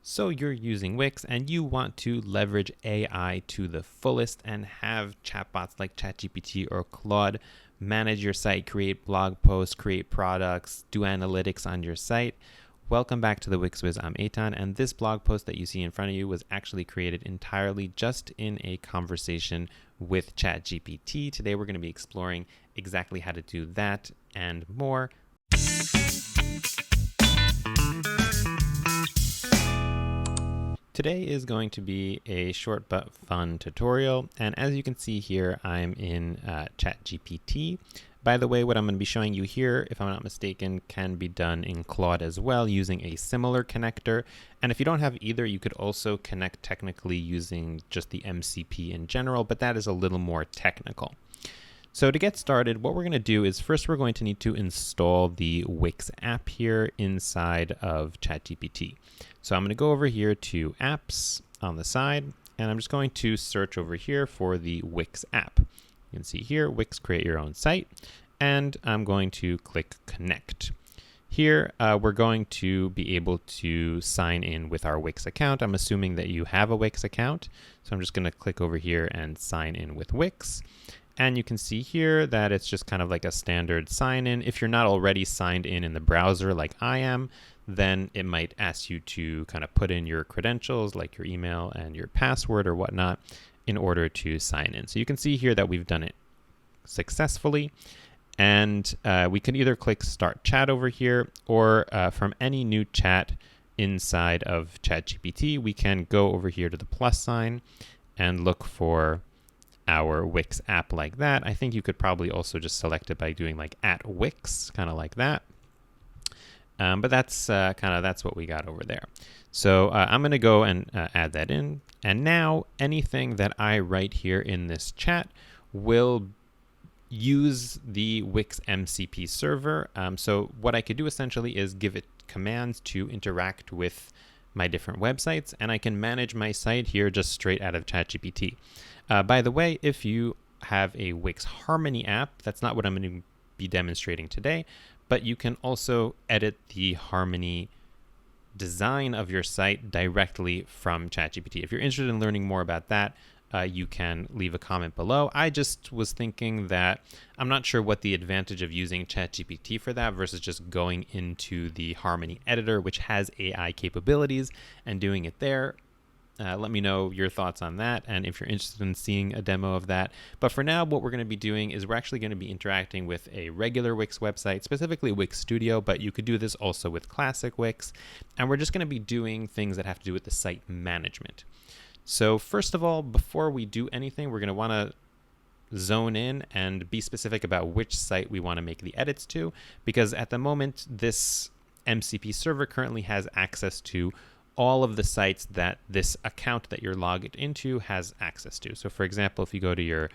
So you're using Wix and you want to leverage AI to the fullest and have chatbots like ChatGPT or Claude manage your site, create blog posts, create products, do analytics on your site. Welcome back to the Wix Wiz. I'm Eitan, and this blog post that you see in front of you was actually created entirely just in a conversation with ChatGPT. Today we're going to be exploring exactly how to do that and more. Today is going to be a short but fun tutorial, and as you can see here, I'm in ChatGPT. By the way, what I'm going to be showing you here, if I'm not mistaken, can be done in Claude as well using a similar connector. And if you don't have either, you could also connect technically using just the MCP in general, but that is a little more technical. So to get started, what we're going to do is first we're going to need to install the Wix app here inside of ChatGPT. So I'm going to go over here to Apps on the side, and I'm just going to search over here for the Wix app. You can see here, Wix Create Your Own Site, and I'm going to click Connect. Here, we're going to be able to sign in with our Wix account. I'm assuming that you have a Wix account, so I'm just going to click over here and sign in with Wix. And you can see here that it's just kind of like a standard sign in. If you're not already signed in the browser like I am, then it might ask you to kind of put in your credentials like your email and your password or whatnot in order to sign in. So you can see here that we've done it successfully. And we can either click Start Chat over here, or from any new chat inside of ChatGPT, we can go over here to the plus sign and look for our Wix app like that. I think you could probably also just select it by doing like @Wix, kind of like that. But that's that's what we got over there. So I'm going to go and add that in. And now anything that I write here in this chat will use the Wix MCP server. So what I could do essentially is give it commands to interact with my different websites, and I can manage my site here just straight out of ChatGPT. By the way, if you have a Wix Harmony app, that's not what I'm going to be demonstrating today, but you can also edit the Harmony design of your site directly from ChatGPT. If you're interested in learning more about that, you can leave a comment below. I just was thinking that I'm not sure what the advantage of using ChatGPT for that versus just going into the Harmony editor, which has AI capabilities, and doing it there. Let me know your thoughts on that, and if you're interested in seeing a demo of that. But for now, what we're going to be doing is we're actually going to be interacting with a regular Wix website, specifically Wix Studio, but you could do this also with Classic Wix. And we're just going to be doing things that have to do with the site management. So first of all, before we do anything, we're going to want to zone in and be specific about which site we want to make the edits to, because at the moment, this MCP server currently has access to all of the sites that this account that you're logged into has access to. So for example, if you go to your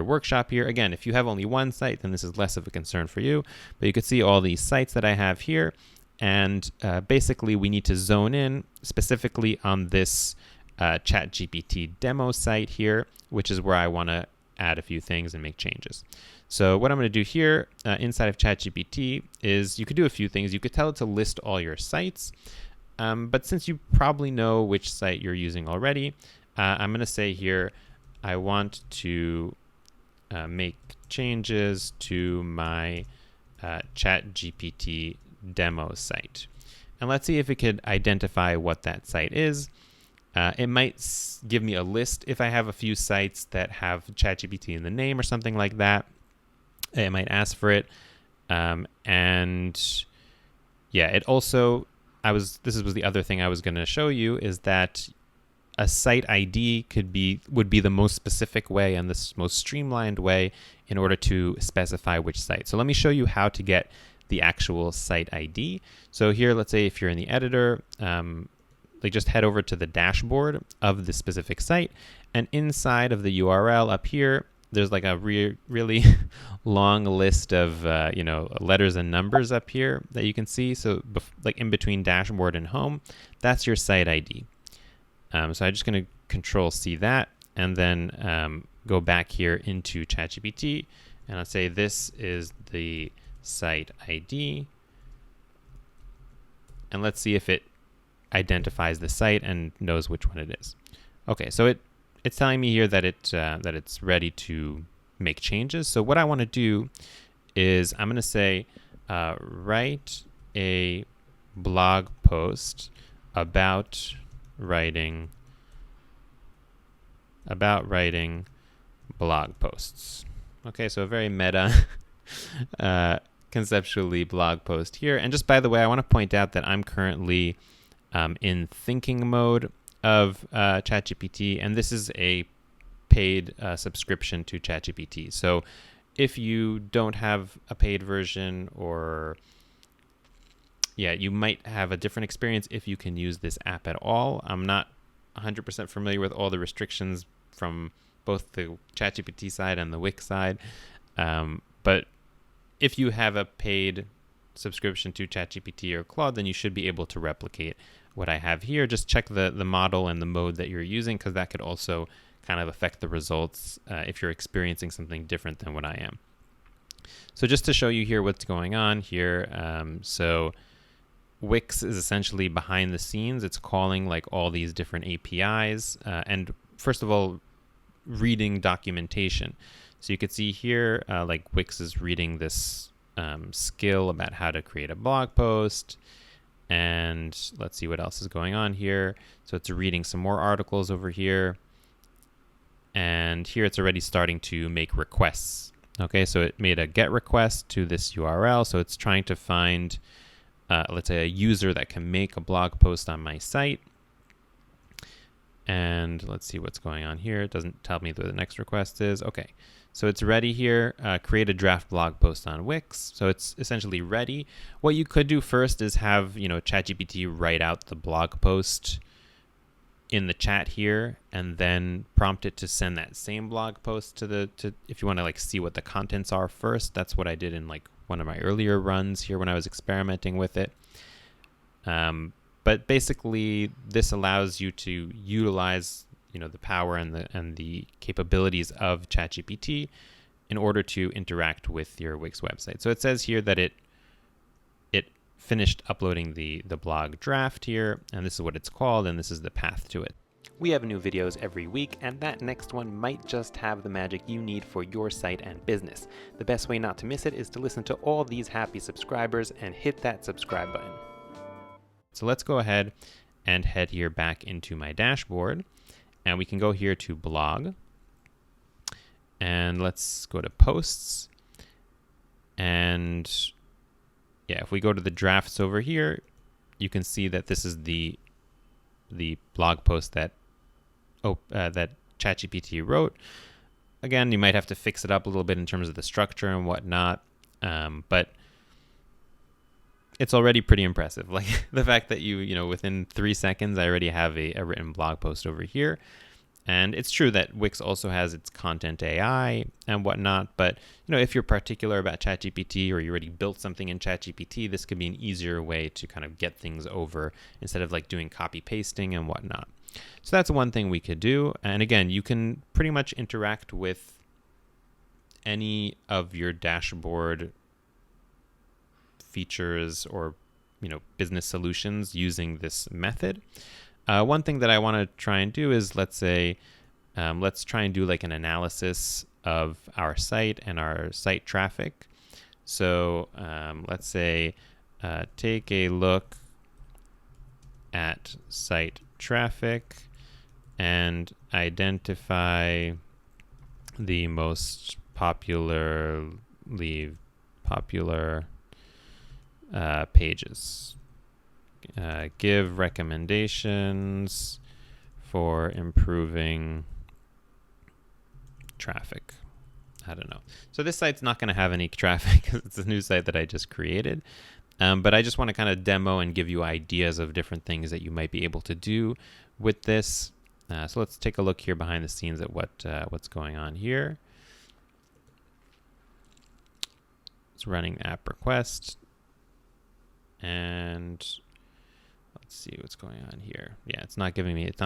workshop here, again, if you have only one site, then this is less of a concern for you, but you can see all these sites that I have here. And basically we need to zone in specifically on this ChatGPT demo site here, which is where I want to add a few things and make changes. So what I'm going to do here inside of ChatGPT is you could do a few things. You could tell it to list all your sites. But since you probably know which site you're using already, I'm going to say here, I want to make changes to my ChatGPT demo site. And let's see if it could identify what that site is. It might give me a list if I have a few sites that have ChatGPT in the name or something like that. It might ask for it. And yeah, it also... this was the other thing I was going to show you, is that a site ID would be the most specific way and the most streamlined way in order to specify which site. So let me show you how to get the actual site ID. So here, let's say if you're in the editor, just head over to the dashboard of the specific site, and inside of the URL up here, there's like a really long list of letters and numbers up here that you can see. So like in between dashboard and home, that's your site ID. So I'm just going to Control C that, and then go back here into ChatGPT, and I'll say this is the site ID, and let's see if it identifies the site and knows which one it is. Okay, so it's telling me here that it's ready to make changes. So what I want to do is I'm going to say write a blog post about writing blog posts. Okay, so a very meta conceptually blog post here. And just by the way, I want to point out that I'm currently in thinking mode of ChatGPT, and this is a paid subscription to ChatGPT. So if you don't have a paid version, or you might have a different experience if you can use this app at all. I'm not 100% familiar with all the restrictions from both the ChatGPT side and the Wix side, but if you have a paid subscription to ChatGPT or Claude, then you should be able to replicate what I have here. Just check the model and the mode that you're using, because that could also kind of affect the results if you're experiencing something different than what I am. So just to show you here what's going on here, so Wix is essentially behind the scenes. It's calling like all these different APIs, and first of all, reading documentation. So you could see here, like Wix is reading this skill about how to create a blog post. And let's see what else is going on here. So it's reading some more articles over here. And here it's already starting to make requests. Okay, so it made a GET request to this URL. So it's trying to find, let's say, a user that can make a blog post on my site. And let's see what's going on here. It doesn't tell me what the next request is. Okay, so it's ready here. Create a draft blog post on Wix. So it's essentially ready. What you could do first is have, ChatGPT write out the blog post in the chat here, and then prompt it to send that same blog post to if you want to like see what the contents are first. That's what I did in like one of my earlier runs here when I was experimenting with it. But basically, this allows you to utilize, the power and the capabilities of ChatGPT in order to interact with your Wix website. So it says here that it finished uploading the blog draft here, and this is what it's called, and this is the path to it. We have new videos every week, and that next one might just have the magic you need for your site and business. The best way not to miss it is to listen to all these happy subscribers and hit that subscribe button. So let's go ahead and head here back into my dashboard, and we can go here to blog, and let's go to posts, and if we go to the drafts over here, you can see that this is the blog post that that ChatGPT wrote. Again, you might have to fix it up a little bit in terms of the structure and whatnot, but it's already pretty impressive. Like the fact that within 3 seconds, I already have a written blog post over here. And it's true that Wix also has its content AI and whatnot, but if you're particular about ChatGPT, or you already built something in ChatGPT, this could be an easier way to kind of get things over instead of like doing copy pasting and whatnot. So that's one thing we could do. And again, you can pretty much interact with any of your dashboard features or business solutions using this method. One thing that I want to try and do is, let's say, let's try and do like an analysis of our site and our site traffic. So let's say take a look at site traffic and identify the most popular pages. Give recommendations for improving traffic. I don't know. So this site's not going to have any traffic because it's a new site that I just created. But I just want to kind of demo and give you ideas of different things that you might be able to do with this. So let's take a look here behind the scenes at what's going on here. It's running app request. And let's see what's going on here. Yeah, it's not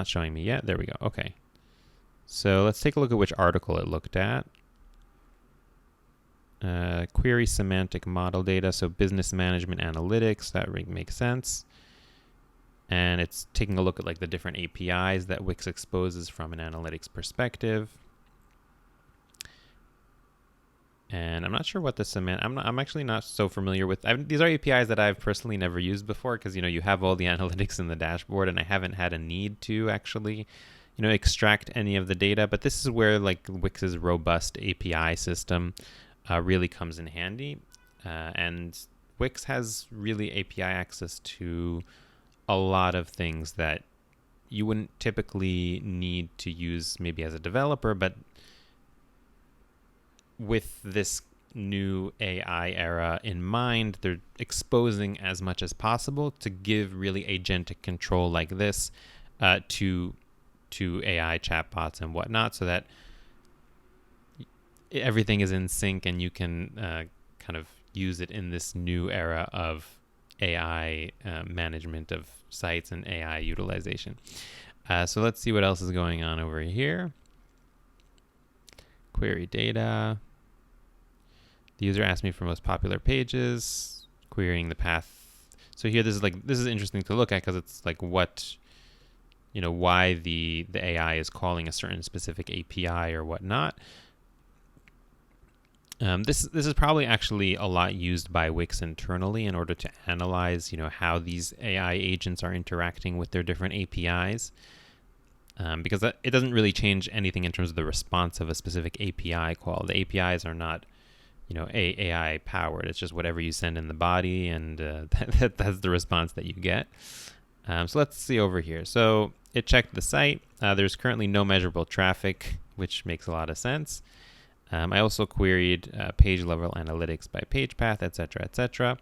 showing me yet. There we go. Okay. So let's take a look at which article it looked at. Query semantic model data, so business management analytics, that makes sense. And it's taking a look at like the different APIs that Wix exposes from an analytics perspective. And I'm not sure what the I'm actually not so familiar with. These are APIs that I've personally never used before because, you have all the analytics in the dashboard, and I haven't had a need to actually, extract any of the data. But this is where like Wix's robust API system really comes in handy. And Wix has really API access to a lot of things that you wouldn't typically need to use maybe as a developer, but with this new AI era in mind, they're exposing as much as possible to give really agentic control like this to AI chatbots and whatnot, so that everything is in sync and you can kind of use it in this new era of AI management of sites and AI utilization. So let's see what else is going on over here. Query data. The user asked me for most popular pages, querying the path. So here, this is interesting to look at because it's like what, why the AI is calling a certain specific API or whatnot. This is probably actually a lot used by Wix internally in order to analyze, how these AI agents are interacting with their different APIs. Because it doesn't really change anything in terms of the response of a specific API call. The APIs are not, AI powered. It's just whatever you send in the body, and that's the response that you get. So let's see over here. So it checked the site. There's currently no measurable traffic, which makes a lot of sense. I also queried page level analytics by page path, etc., etc.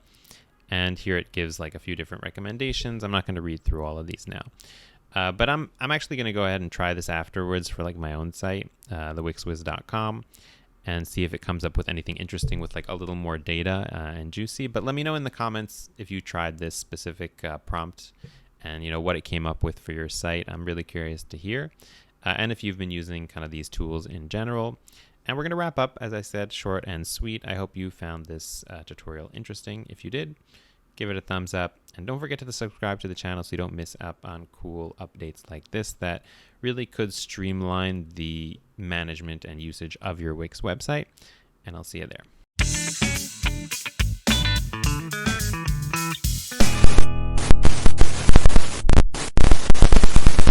And here it gives like a few different recommendations. I'm not going to read through all of these now. But I'm actually going to go ahead and try this afterwards for like my own site, thewixwiz.com, and see if it comes up with anything interesting with like a little more data and juicy. But let me know in the comments if you tried this specific prompt and what it came up with for your site. I'm really curious to hear. And if you've been using kind of these tools in general. And we're going to wrap up, as I said, short and sweet. I hope you found this tutorial interesting. If you did, give it a thumbs up, and don't forget to subscribe to the channel so you don't miss out on cool updates like this that really could streamline the management and usage of your Wix website. And I'll see you there.